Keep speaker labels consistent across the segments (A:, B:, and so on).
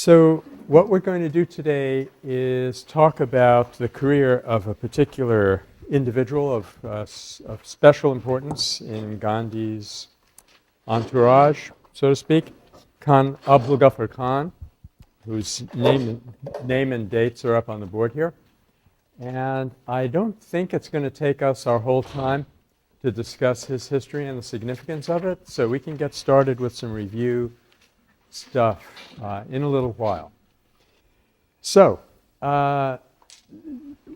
A: So what we're going to do today is talk about the career of a particular individual of special importance in Gandhi's entourage, so to speak, Abdul Ghaffar Khan, whose name and dates are up on the board here. And I don't think it's going to take us our whole time to discuss his history and the significance of it, so we can get started with some review stuff in a little while. So,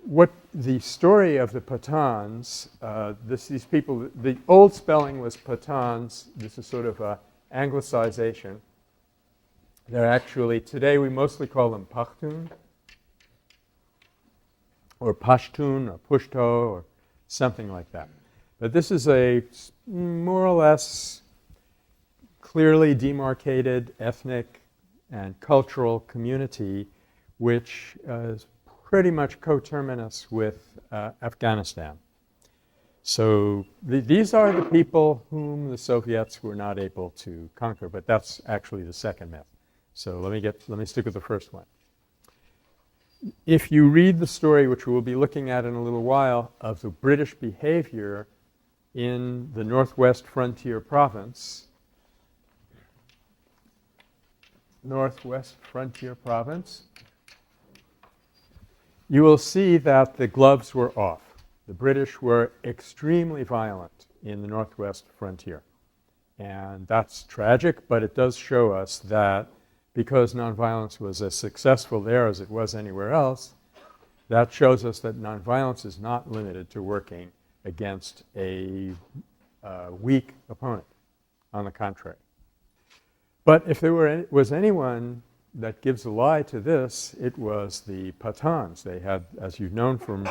A: what the story of the Pathans, these people, the old spelling was Pathans. This is sort of an anglicization. They're actually, today we mostly call them Pashtun, or Pashtun, or Pushto, or something like that. But this is a more or less clearly demarcated ethnic and cultural community which is pretty much coterminous with Afghanistan. So these are the people whom the Soviets were not able to conquer, but that's actually the second myth. So let me stick with the first one. If you read the story, which we'll be looking at in a little while, of the British behavior in the Northwest Frontier Province, you will see that the gloves were off. The British were extremely violent in the Northwest Frontier. And that's tragic, but it does show us that because nonviolence was as successful there as it was anywhere else, that shows us that nonviolence is not limited to working against a weak opponent. On the contrary. But if there was anyone that gives a lie to this, it was the Pathans. They had, as you've known from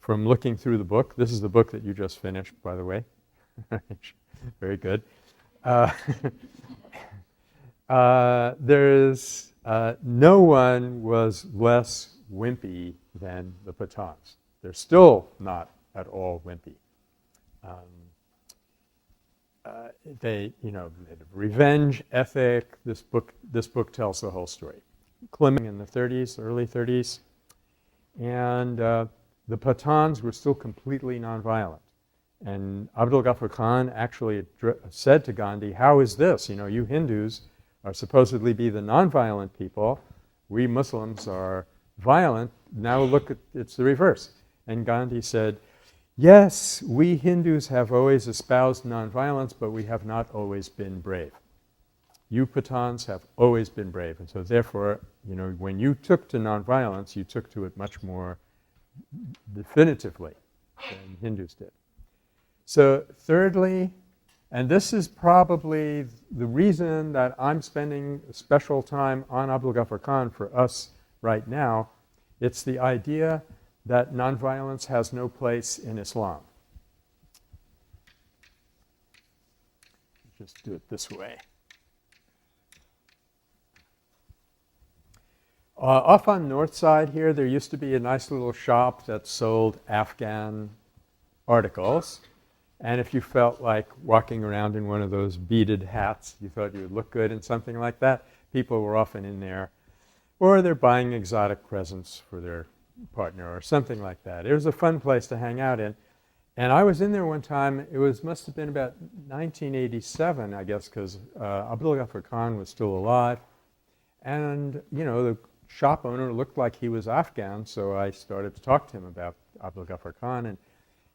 A: looking through the book, this is the book that you just finished, by the way. Very good. There's no one was less wimpy than the Pathans. They're still not at all wimpy. They had a revenge ethic. This book tells the whole story. Clement in the 30s, early 30s, and the Pathans were still completely nonviolent. And Abdul Ghaffar Khan actually said to Gandhi, "How is this? You Hindus are supposedly be the nonviolent people. We Muslims are violent. Now look, it's the reverse." And Gandhi said, "Yes, we Hindus have always espoused nonviolence, but we have not always been brave. You Pathans have always been brave. And so therefore, when you took to nonviolence, you took to it much more definitively than Hindus did." So thirdly, and this is probably the reason that I'm spending special time on Abdul Ghaffar Khan for us right now, it's the idea that nonviolence has no place in Islam. Just do it this way. Off on the north side here, there used to be a nice little shop that sold Afghan articles. And if you felt like walking around in one of those beaded hats, you thought you would look good in something like that, people were often in there. Or they're buying exotic presents for their partner or something like that. It was a fun place to hang out in. And I was in there one time, must have been about 1987, I guess, because Abdul Ghaffar Khan was still alive. And, the shop owner looked like he was Afghan, so I started to talk to him about Abdul Ghaffar Khan. And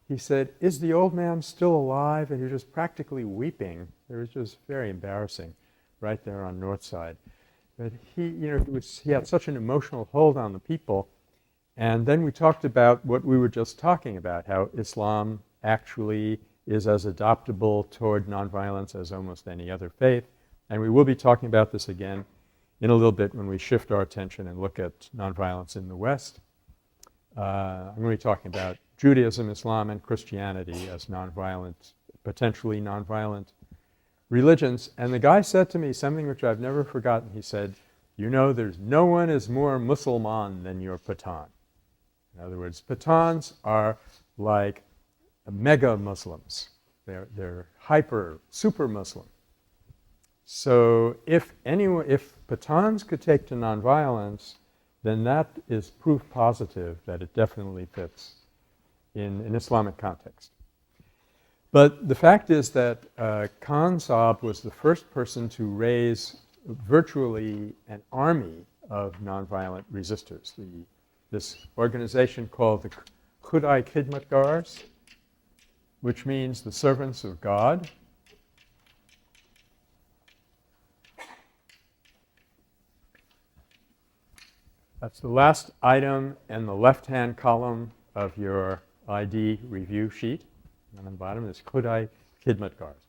A: he said, "Is the old man still alive?" And he was just practically weeping. It was just very embarrassing right there on North Side. But he had such an emotional hold on the people. And then we talked about what we were just talking about, how Islam actually is as adoptable toward nonviolence as almost any other faith. And we will be talking about this again in a little bit when we shift our attention and look at nonviolence in the West. I'm going to be talking about Judaism, Islam, and Christianity as nonviolent, potentially nonviolent religions. And the guy said to me something which I've never forgotten. He said, "There's no one is more Musulman than your Pathan." In other words, Pathans are like mega Muslims. They're hyper, super Muslim. So if Pathans could take to nonviolence, then that is proof positive that it definitely fits in an Islamic context. But the fact is that Khan Sahib was the first person to raise virtually an army of nonviolent resistors. This organization called the Khudai Khidmatgars, which means the servants of God. That's the last item in the left-hand column of your ID review sheet. And on the bottom is Khudai Khidmatgars.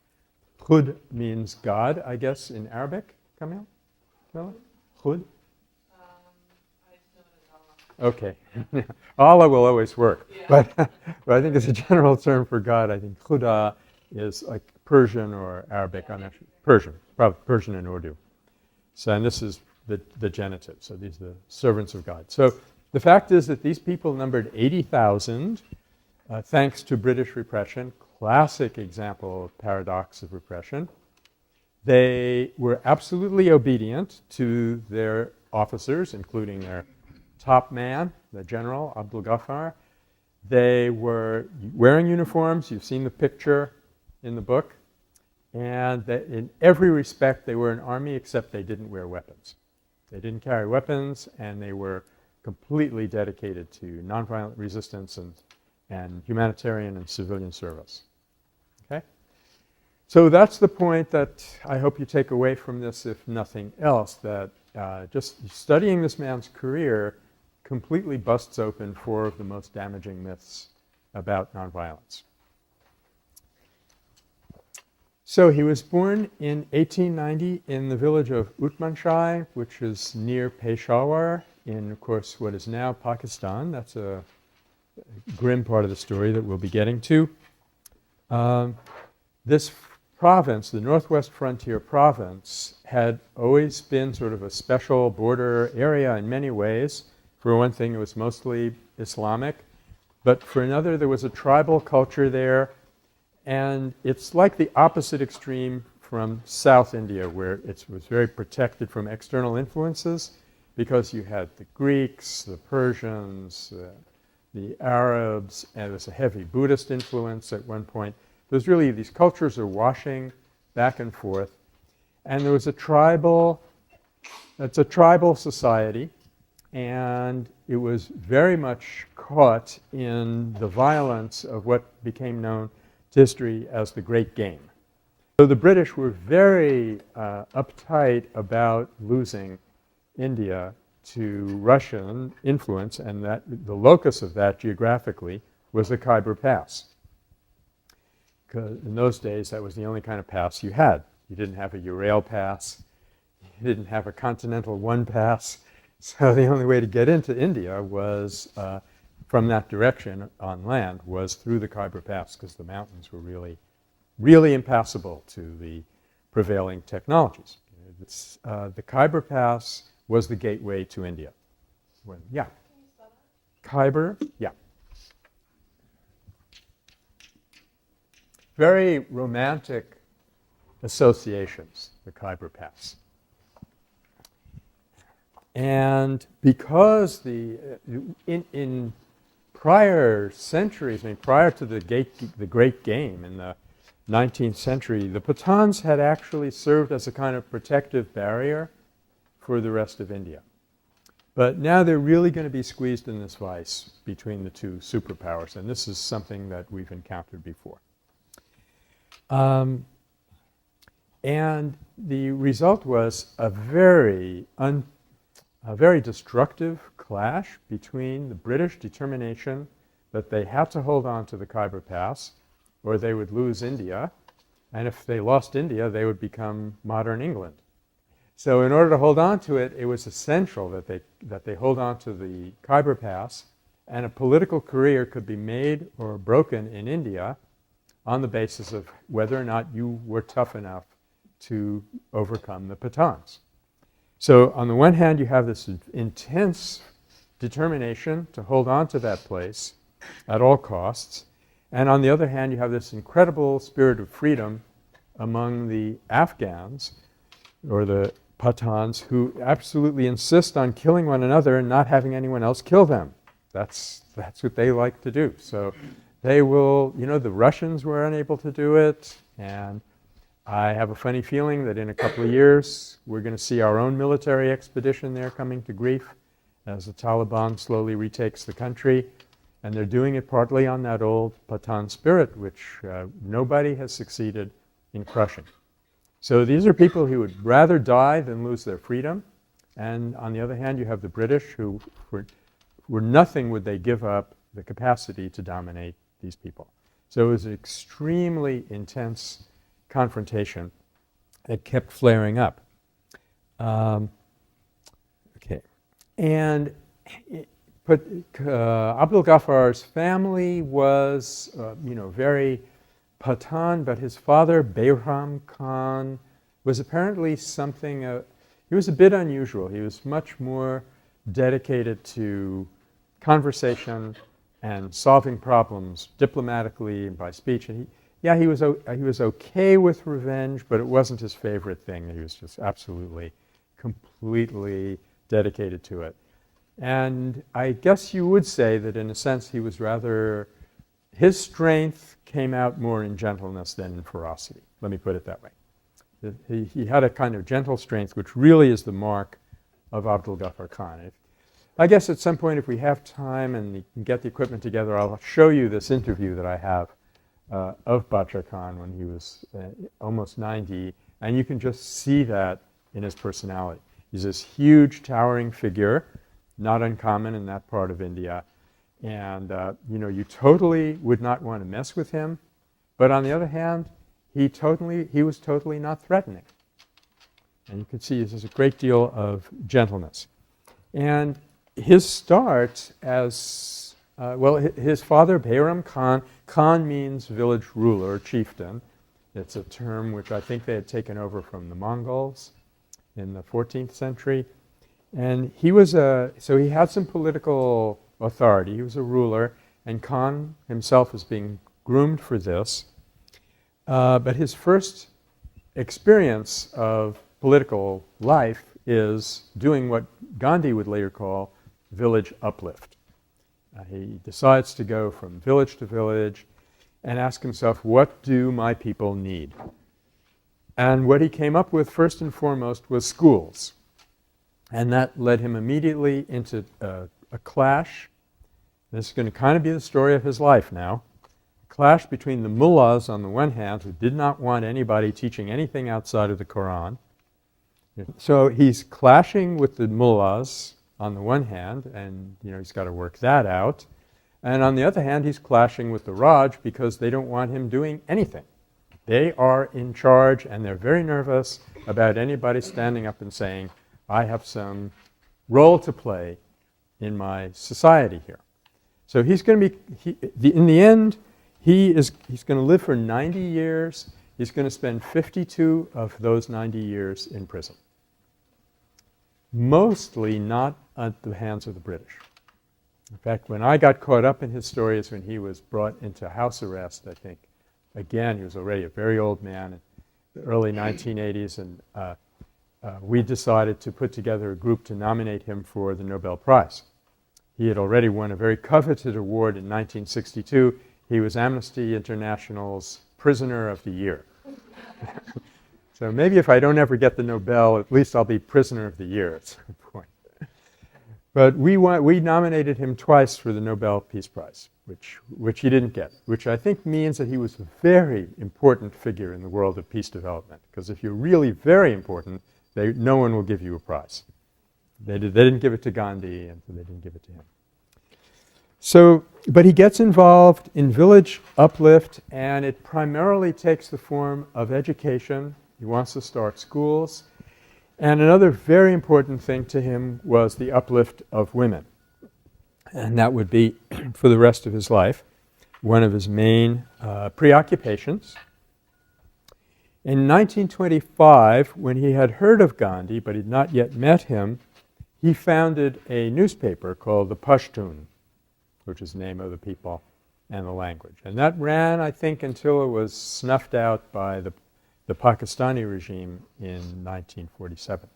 A: Khud means God, I guess, in Arabic. Camille? Khud? Okay. Allah will always work. Yeah. But I think it's a general term for God. I think Khuda is like Persian or Arabic. I'm not sure. Persian, probably Persian and Urdu. So, and this is the genitive. So these are the servants of God. So the fact is that these people numbered 80,000 thanks to British repression. Classic example of paradox of repression. They were absolutely obedient to their officers, including their top man, the general, Abdul Ghaffar. They were wearing uniforms. You've seen the picture in the book. And in every respect, they were an army, except they didn't wear weapons. They didn't carry weapons, and they were completely dedicated to nonviolent resistance and humanitarian and civilian service. Okay? So that's the point that I hope you take away from this, if nothing else, that just studying this man's career completely busts open 4 of the most damaging myths about nonviolence. So he was born in 1890 in the village of Utmanshai, which is near Peshawar in, of course, what is now Pakistan. That's a grim part of the story that we'll be getting to. This province, the Northwest Frontier Province, had always been sort of a special border area in many ways. For one thing, it was mostly Islamic. But for another, there was a tribal culture there. And it's like the opposite extreme from South India, where it was very protected from external influences, because you had the Greeks, the Persians, the Arabs, and there was a heavy Buddhist influence at one point. There's really, these cultures are washing back and forth. And there was it's a tribal society, and it was very much caught in the violence of what became known to history as the Great Game. So the British were very uptight about losing India to Russian influence, and that the locus of that geographically was the Khyber Pass. Because in those days, that was the only kind of pass you had. You didn't have a Ural Pass. You didn't have a Continental One Pass. So the only way to get into India was from that direction on land was through the Khyber Pass, because the mountains were really, really impassable to the prevailing technologies. The Khyber Pass was the gateway to India. Yeah. Khyber, yeah. Very romantic associations, the Khyber Pass. And because in prior centuries, I mean, prior to the Great Game in the 19th century, the Pathans had actually served as a kind of protective barrier for the rest of India. But now they're really going to be squeezed in this vice between the two superpowers, and this is something that we've encountered before. And the result was a very destructive clash between the British determination that they had to hold on to the Khyber Pass or they would lose India, and if they lost India, they would become modern England. So in order to hold on to it, it was essential that they hold on to the Khyber Pass, and a political career could be made or broken in India on the basis of whether or not you were tough enough to overcome the Pathans. So on the one hand, you have this intense determination to hold on to that place at all costs. And on the other hand, you have this incredible spirit of freedom among the Afghans, or the Pathans who absolutely insist on killing one another and not having anyone else kill them. That's what they like to do. So they will, the Russians were unable to do it, and I have a funny feeling that in a couple of years we're going to see our own military expedition there coming to grief as the Taliban slowly retakes the country. And they're doing it partly on that old Pathan spirit, which nobody has succeeded in crushing. So these are people who would rather die than lose their freedom. And on the other hand, you have the British who, for nothing would they give up the capacity to dominate these people. So it was an extremely intense confrontation that kept flaring up. Okay. And Abdul Ghaffar's family was, very Pathan, but his father, Bacha Khan, was apparently something, he was a bit unusual. He was much more dedicated to conversation and solving problems diplomatically and by speech. And he was okay with revenge, but it wasn't his favorite thing. He was just absolutely, completely dedicated to it. And I guess you would say that in a sense he was rather, his strength came out more in gentleness than in ferocity. Let me put it that way. He had a kind of gentle strength, which really is the mark of Abdul Ghaffar Khan. I guess at some point, if we have time and we can get the equipment together, I'll show you this interview that I have of Bacha Khan when he was almost 90, and you can just see that in his personality. He's this huge, towering figure, not uncommon in that part of India. And, you totally would not want to mess with him. But on the other hand, he was totally not threatening. And you can see there's a great deal of gentleness. And his start as, his father, Bacha Khan, Khan means village ruler or chieftain. It's a term which I think they had taken over from the Mongols in the 14th century. And he was so he had some political authority. He was a ruler, and Khan himself was being groomed for this. But his first experience of political life is doing what Gandhi would later call village uplift. He decides to go from village to village and ask himself, what do my people need? And what he came up with first and foremost was schools. And that led him immediately into a clash. This is going to kind of be the story of his life now. A clash between the mullahs on the one hand, who did not want anybody teaching anything outside of the Quran. So he's clashing with the mullahs on the one hand, and he's got to work that out. And on the other hand, he's clashing with the Raj because they don't want him doing anything. They are in charge, and they're very nervous about anybody standing up and saying, I have some role to play in my society here. So he's going to be, in the end, he's going to live for 90 years. He's going to spend 52 of those 90 years in prison. Mostly not at the hands of the British. In fact, when I got caught up in his story is when he was brought into house arrest, I think. Again, he was already a very old man in the early 1980s, and we decided to put together a group to nominate him for the Nobel Prize. He had already won a very coveted award in 1962. He was Amnesty International's Prisoner of the Year. So maybe if I don't ever get the Nobel, at least I'll be Prisoner of the Year at some point. But we nominated him twice for the Nobel Peace Prize, which he didn't get, which I think means that he was a very important figure in the world of peace development. Because if you're really very important, no one will give you a prize. They didn't give it to Gandhi, and so they didn't give it to him. So, but he gets involved in village uplift, and it primarily takes the form of education. He wants to start schools. And another very important thing to him was the uplift of women. And that would be, for the rest of his life, one of his main preoccupations. In 1925, when he had heard of Gandhi, but had not yet met him, he founded a newspaper called the Pashtun, which is the name of the people and the language. And that ran, I think, until it was snuffed out by the Pakistani regime in 1947.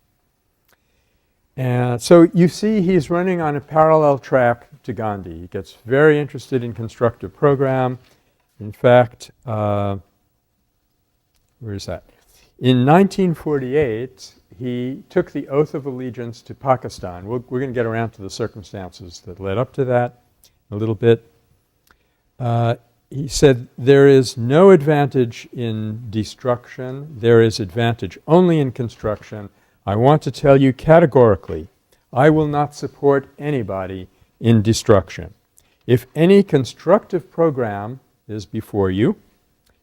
A: And so you see he's running on a parallel track to Gandhi. He gets very interested in constructive program. In fact, where is that? In 1948, he took the oath of allegiance to Pakistan. We're going to get around to the circumstances that led up to that a little bit. He said, there is no advantage in destruction. There is advantage only in construction. I want to tell you categorically, I will not support anybody in destruction. If any constructive program is before you,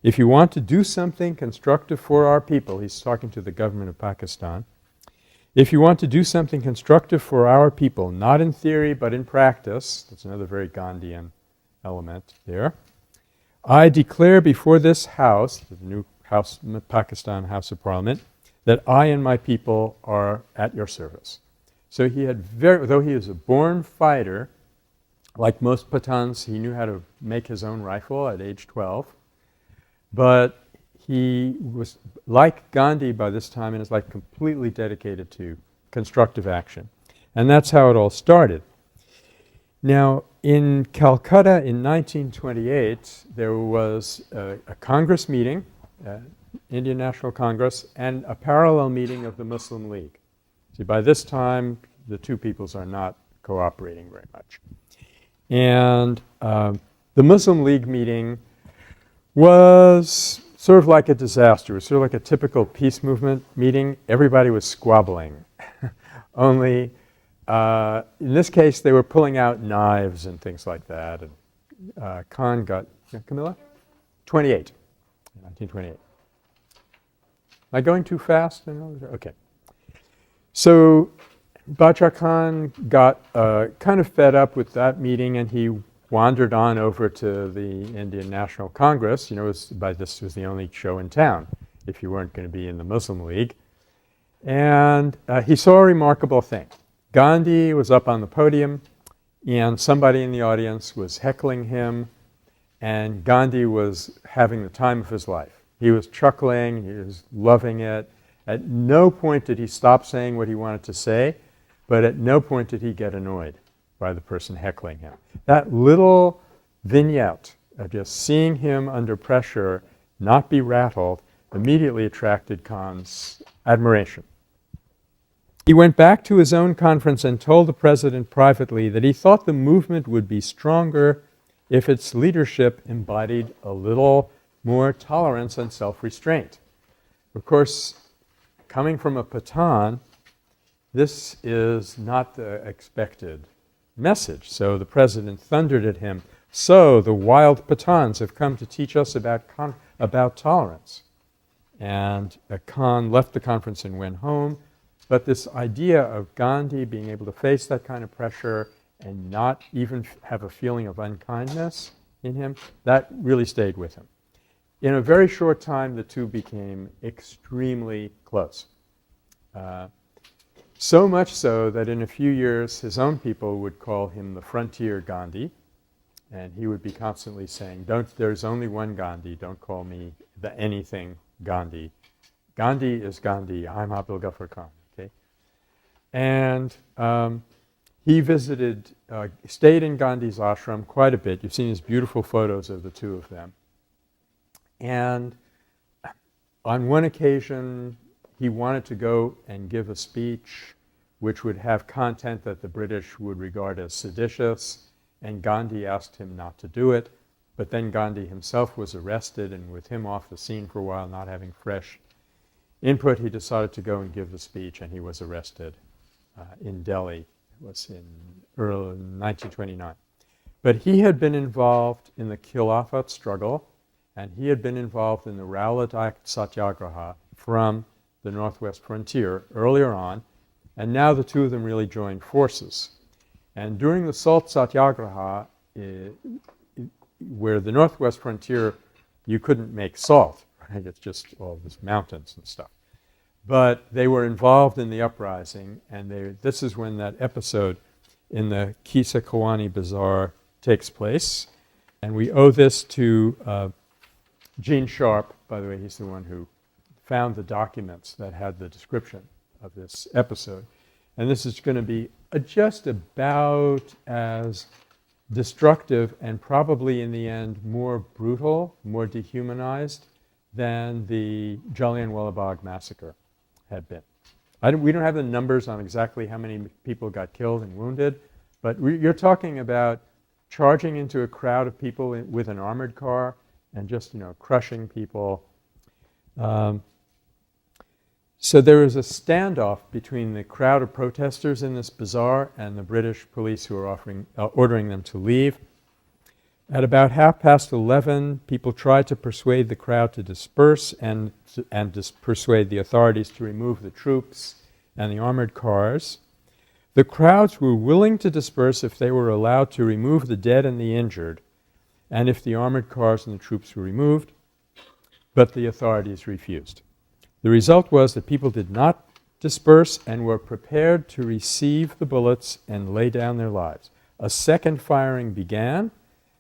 A: if you want to do something constructive for our people, he's talking to the government of Pakistan, if you want to do something constructive for our people, not in theory but in practice, that's another very Gandhian element there, I declare before this House, the new House, Pakistan House of Parliament, that I and my people are at your service. So he had though he was a born fighter, like most Pathans, he knew how to make his own rifle at age 12. But he was, like Gandhi by this time in his life, completely dedicated to constructive action. And that's how it all started. Now, in Calcutta in 1928, there was a Congress meeting, Indian National Congress, and a parallel meeting of the Muslim League. See, by this time, the two peoples are not cooperating very much. And the Muslim League meeting was sort of like a disaster. It was sort of like a typical peace movement meeting. Everybody was squabbling. Only, in this case, they were pulling out knives and things like that. And Khan got, Camilla? 28, 1928. Am I going too fast? Okay. So Bacha Khan got kind of fed up with that meeting, and he wandered on over to the Indian National Congress. You know, this was the only show in town if you weren't going to be in the Muslim League. And he saw a remarkable thing. Gandhi was up on the podium, and somebody in the audience was heckling him, and Gandhi was having the time of his life. He was chuckling, he was loving it. At no point did he stop saying what he wanted to say, but at no point did he get annoyed by the person heckling him. That little vignette of just seeing him under pressure, not be rattled, immediately attracted Khan's admiration. He went back to his own conference and told the president privately that he thought the movement would be stronger if its leadership embodied a little more tolerance and self-restraint. Of course, coming from a Pathan, this is not the expected message. So the president thundered at him, so the wild Pathans have come to teach us about tolerance. And Khan left the conference and went home. But this idea of Gandhi being able to face that kind of pressure and not even have a feeling of unkindness in him, that really stayed with him. In a very short time, the two became extremely close. So much so that in a few years, his own people would call him the frontier Gandhi. And he would be constantly saying, there's only one Gandhi, don't call me the anything Gandhi. Gandhi is Gandhi, I'm Abdul Ghaffar Khan. Okay? And he visited, stayed in Gandhi's ashram quite a bit. You've seen his beautiful photos of the two of them. And on one occasion, he wanted to go and give a speech which would have content that the British would regard as seditious, and Gandhi asked him not to do it. But then Gandhi himself was arrested, and with him off the scene for a while, not having fresh input, he decided to go and give the speech, and he was arrested in Delhi. It was in early 1929. But he had been involved in the Khilafat struggle, and he had been involved in the Rowlatt Act Satyagraha from the northwest frontier earlier on, and now the two of them really joined forces. And during the Salt Satyagraha, where the northwest frontier, you couldn't make salt, right? It's just all these mountains and stuff. But they were involved in the uprising, and this is when that episode in the Kisa Kawani Bazaar takes place. And we owe this to Gene Sharp. By the way, he's the one who found the documents that had the description of this episode. And this is going to be just about as destructive and probably in the end more brutal, more dehumanized than the Jallianwala Bagh massacre had been. We don't have the numbers on exactly how many people got killed and wounded, but you're talking about charging into a crowd of people with an armored car and just, crushing people. So there was a standoff between the crowd of protesters in this bazaar and the British police who were ordering them to leave. At about 11:30, people tried to persuade the crowd to disperse and persuade the authorities to remove the troops and the armored cars. The crowds were willing to disperse if they were allowed to remove the dead and the injured, and if the armored cars and the troops were removed, but the authorities refused. The result was that people did not disperse and were prepared to receive the bullets and lay down their lives. A second firing began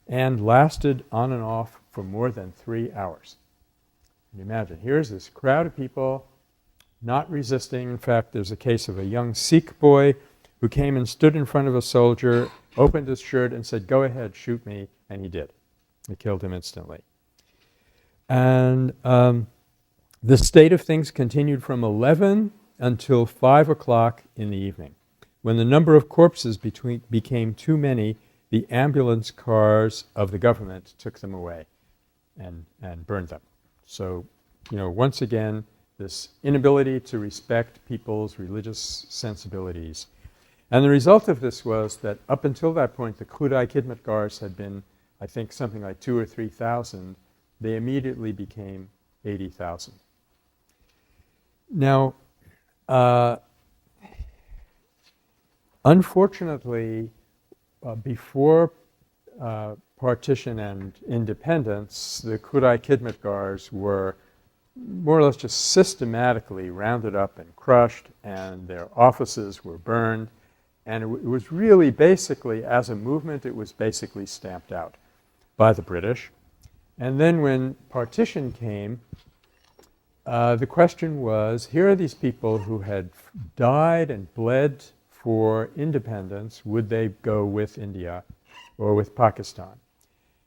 A: and lasted on and off for more than 3 hours. Can you imagine? Here's this crowd of people not resisting. In fact, there's a case of a young Sikh boy who came and stood in front of a soldier, opened his shirt and said, "Go ahead, shoot me," and he did. They killed him instantly. And the state of things continued from 11 until 5 o'clock in the evening. When the number of corpses became too many, the ambulance cars of the government took them away and burned them. So, once again, this inability to respect people's religious sensibilities. And the result of this was that up until that point, the Khudai Khidmatgars had been, I think, something like 2,000 or 3,000. They immediately became 80,000. Now, unfortunately, before partition and independence, the Khudai Khidmatgars were more or less just systematically rounded up and crushed, and their offices were burned. And it was really basically, as a movement, it was basically stamped out by the British. And then when partition came, the question was, here are these people who had died and bled for independence. Would they go with India or with Pakistan?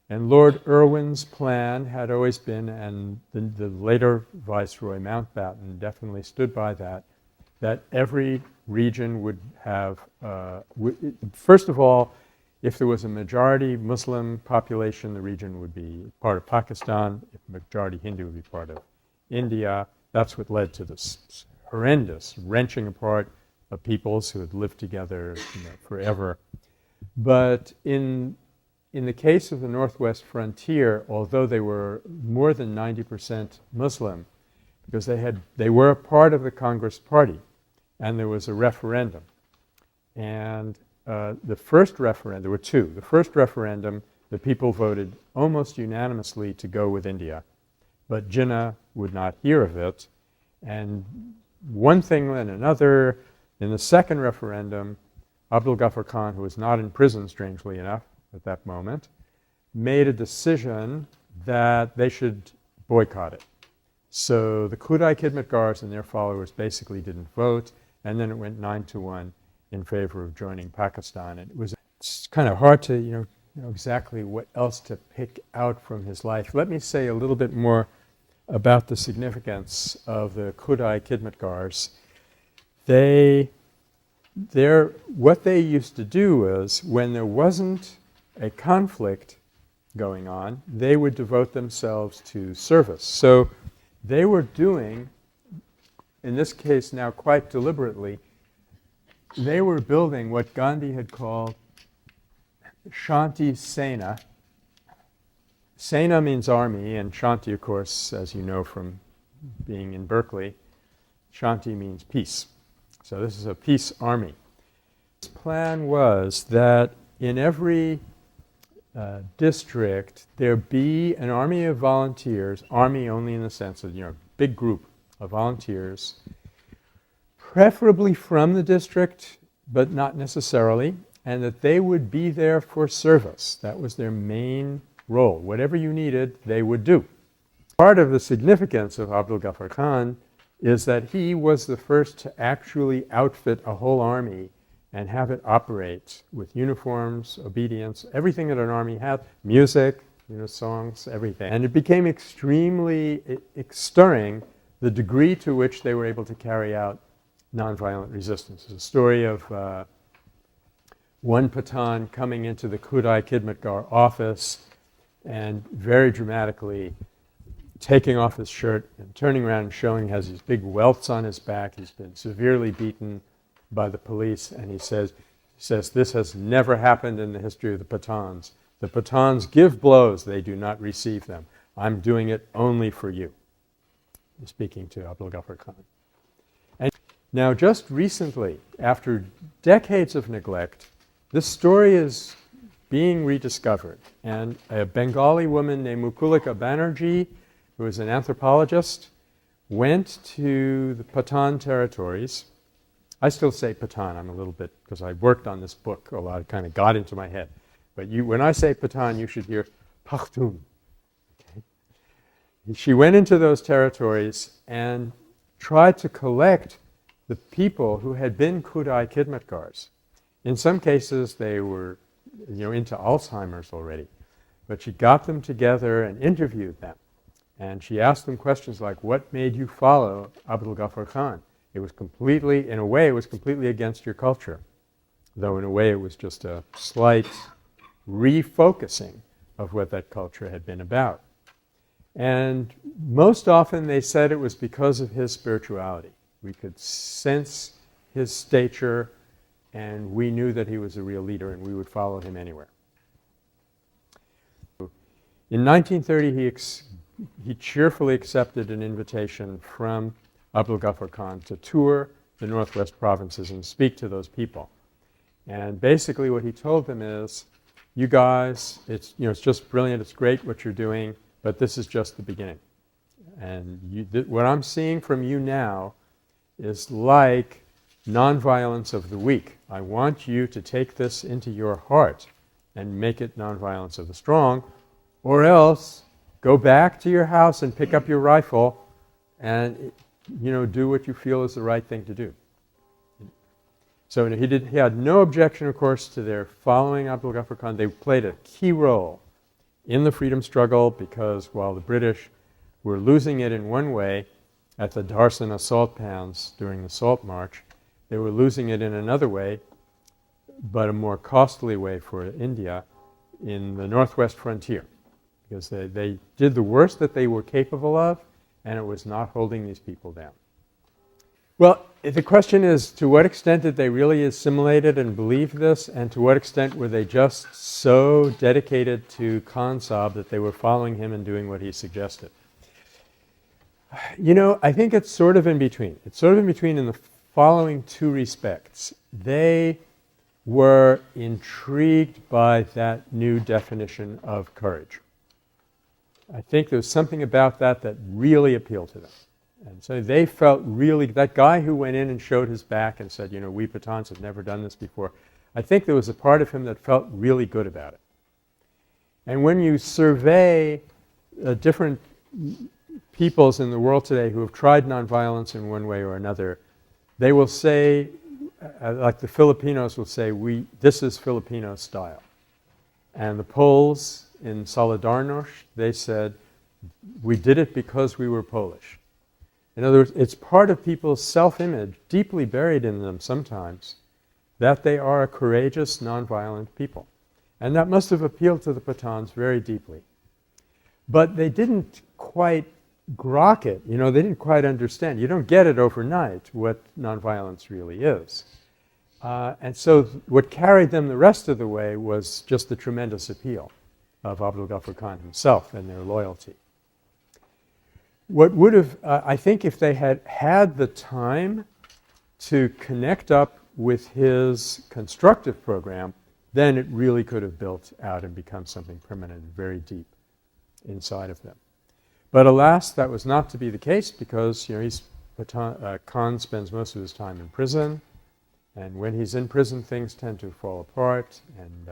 A: And Lord Irwin's plan had always been, and the later Viceroy Mountbatten definitely stood by that every region would have, first of all, if there was a majority Muslim population, the region would be part of Pakistan. If majority Hindu, would be part of India. That's what led to this horrendous wrenching apart of peoples who had lived together forever. But in the case of the Northwest frontier, although they were more than 90% Muslim, because they were a part of the Congress Party, and there was a referendum. And the first referendum, there were two. The first referendum, the people voted almost unanimously to go with India. But Jinnah would not hear of it. And one thing and another, in the second referendum, Abdul Ghaffar Khan, who was not in prison, strangely enough, at that moment, made a decision that they should boycott it. So the Khudai Khidmatgars and their followers basically didn't vote, and then it went 9-1 in favor of joining Pakistan. And it's kind of hard to know exactly what else to pick out from his life. Let me say a little bit more about the significance of the Khudai Khidmatgars. What they used to do is, when there wasn't a conflict going on, they would devote themselves to service. So they were doing, in this case now quite deliberately, they were building what Gandhi had called Shanti Sena. Sena means army, and Shanti, of course, as you know from being in Berkeley, Shanti means peace. So this is a peace army. His plan was that in every district there be an army of volunteers, army only in the sense of, big group of volunteers, preferably from the district, but not necessarily, and that they would be there for service. That was their main role. Whatever you needed, they would do. Part of the significance of Abdul Ghaffar Khan is that he was the first to actually outfit a whole army and have it operate with uniforms, obedience, everything that an army had, music, songs, everything. And it became extremely stirring, the degree to which they were able to carry out nonviolent resistance. There's a story of one Pathan coming into the Khudai Khidmatgar office and very dramatically taking off his shirt and turning around and showing he has these big welts on his back. He's been severely beaten by the police, and he says, this has never happened in the history of the Pathans. The Pathans give blows, they do not receive them. I'm doing it only for you. He's speaking to Abdul Ghaffar Khan. And now just recently, after decades of neglect, this story is being rediscovered. And a Bengali woman named Mukulika Banerjee, who is an anthropologist, went to the Pathan territories. I still say Pathan, I'm a little bit, because I worked on this book a lot, it kind of got into my head. But when I say Pathan, you should hear Pakhtun. Okay? She went into those territories and tried to collect the people who had been Khudai Khidmatgars. In some cases, they were into Alzheimer's already. But she got them together and interviewed them. And she asked them questions like, what made you follow Abdul Ghaffar Khan? It was completely, in a way, it was completely against your culture. Though in a way, it was just a slight refocusing of what that culture had been about. And most often they said it was because of his spirituality. We could sense his stature, and we knew that he was a real leader, and we would follow him anywhere. In 1930, he cheerfully accepted an invitation from Abdul Ghaffar Khan to tour the Northwest provinces and speak to those people. And basically what he told them is, you guys, it's just brilliant, it's great what you're doing, but this is just the beginning. And what I'm seeing from you now is like nonviolence of the weak. I want you to take this into your heart and make it nonviolence of the strong, or else go back to your house and pick up your rifle and do what you feel is the right thing to do. So he had no objection, of course, to their following Abdul Ghaffar Khan. They played a key role in the freedom struggle because while the British were losing it in one way at the Dharsana salt pans during the Salt March, they were losing it in another way, but a more costly way for India in the Northwest frontier, because they did the worst that they were capable of, and it was not holding these people down. Well, the question is, to what extent did they really assimilate it and believe this, and to what extent were they just so dedicated to Khan Sahib that they were following him and doing what he suggested? I think it's sort of in between. It's sort of in between in the following two respects. They were intrigued by that new definition of courage. I think there was something about that really appealed to them. And so they felt really, that guy who went in and showed his back and said, we Pathans have never done this before, I think there was a part of him that felt really good about it. And when you survey different peoples in the world today who have tried nonviolence in one way or another, they will say, like the Filipinos will say, this is Filipino style. And the Poles in Solidarność, they said, we did it because we were Polish. In other words, it's part of people's self-image, deeply buried in them sometimes, that they are a courageous, nonviolent people. And that must have appealed to the Pathans very deeply. But they didn't quite grok it. They didn't quite understand. You don't get it overnight, what nonviolence really is. And so what carried them the rest of the way was just the tremendous appeal of Abdul Ghaffar Khan himself and their loyalty. What would have, I think if they had had the time to connect up with his constructive program, then it really could have built out and become something permanent and very deep inside of them. But alas, that was not to be the case because Khan spends most of his time in prison, and when he's in prison, things tend to fall apart, and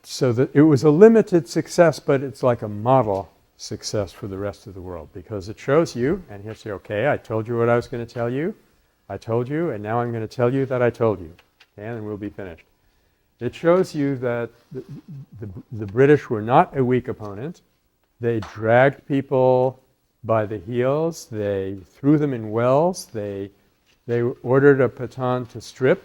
A: so that it was a limited success, but it's like a model success for the rest of the world, because it shows you, and he'll say, okay, I told you what I was going to tell you, I told you, and now I'm going to tell you that I told you, okay, and then we'll be finished. It shows you that the British were not a weak opponent. They dragged people by the heels, they threw them in wells, they ordered a Pathan to strip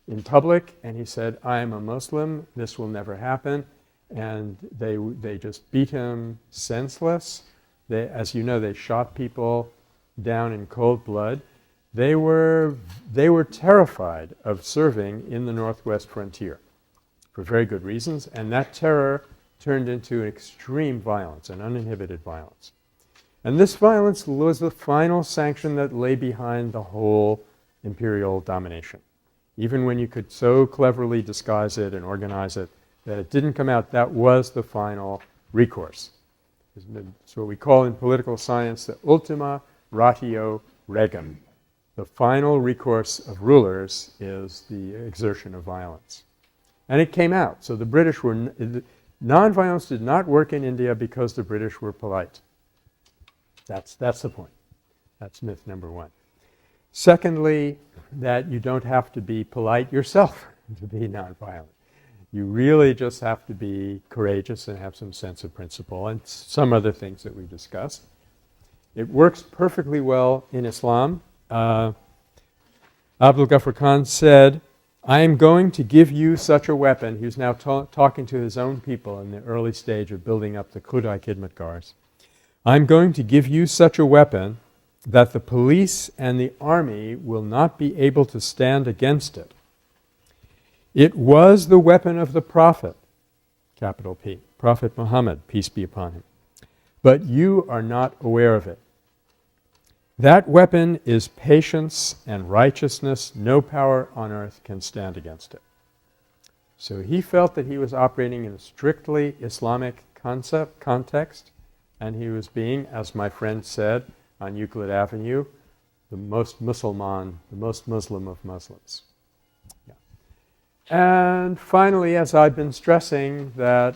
A: in public, and he said, I am a Muslim, this will never happen. And they just beat him senseless. As you know, they shot people down in cold blood. They were terrified of serving in the Northwest frontier for very good reasons, and that terror turned into an extreme violence, an uninhibited violence. And this violence was the final sanction that lay behind the whole imperial domination. Even when you could so cleverly disguise it and organize it, that it didn't come out, that was the final recourse. It's what we call in political science the ultima ratio regum. The final recourse of rulers is the exertion of violence. And it came out. So the British were, nonviolence did not work in India because the British were polite. That's the point. That's myth number one. Secondly, that you don't have to be polite yourself to be nonviolent. You really just have to be courageous and have some sense of principle and some other things that we discussed. It works perfectly well in Islam. Abdul Ghaffar Khan said, I am going to give you such a weapon. He was now talking to his own people in the early stage of building up the Khudai Khidmatgars. I'm going to give you such a weapon that the police and the army will not be able to stand against it. It was the weapon of the Prophet, capital P, Prophet Muhammad, peace be upon him. But you are not aware of it. That weapon is patience and righteousness. No power on earth can stand against it. So he felt that he was operating in a strictly Islamic context, and he was being, as my friend said on Euclid Avenue, the most Muslim of Muslims. Yeah. And finally, as I've been stressing, that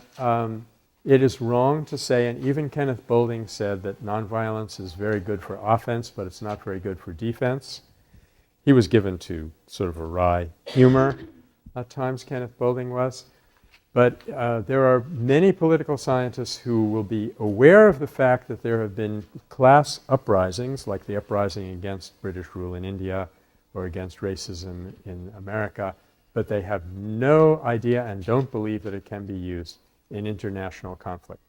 A: it is wrong to say, and even Kenneth Boulding said, that nonviolence is very good for offense, but it's not very good for defense. He was given to sort of a wry humor at times, Kenneth Boulding was. But there are many political scientists who will be aware of the fact that there have been class uprisings, like the uprising against British rule in India or against racism in America, but they have no idea and don't believe that it can be used in international conflict.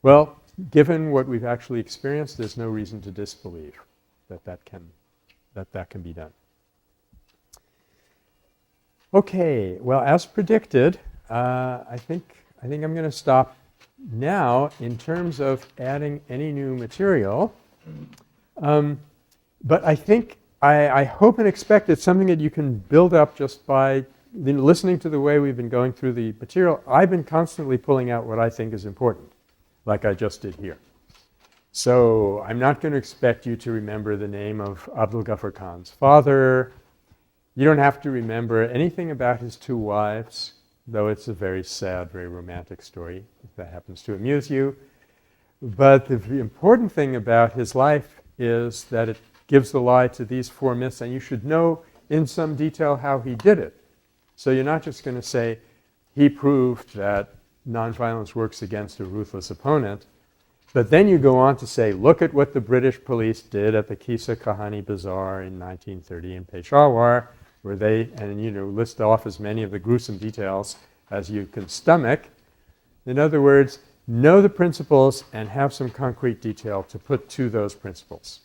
A: Well, given what we've actually experienced, there's no reason to disbelieve that can be done. Okay, well, as predicted, I think I'm going to stop now in terms of adding any new material. But I think, I hope and expect it's something that you can build up just by listening to the way we've been going through the material. I've been constantly pulling out what I think is important, like I just did here. So I'm not going to expect you to remember the name of Abdul Ghaffar Khan's father. You don't have to remember anything about his two wives, though it's a very sad, very romantic story, if that happens to amuse you. But the important thing about his life is that it gives the lie to these four myths, and you should know in some detail how he did it. So you're not just going to say, he proved that nonviolence works against a ruthless opponent, but then you go on to say, look at what the British police did at the Kisa Kahani Bazaar in 1930 in Peshawar, where they, and list off as many of the gruesome details as you can stomach. In other words, know the principles and have some concrete detail to put to those principles.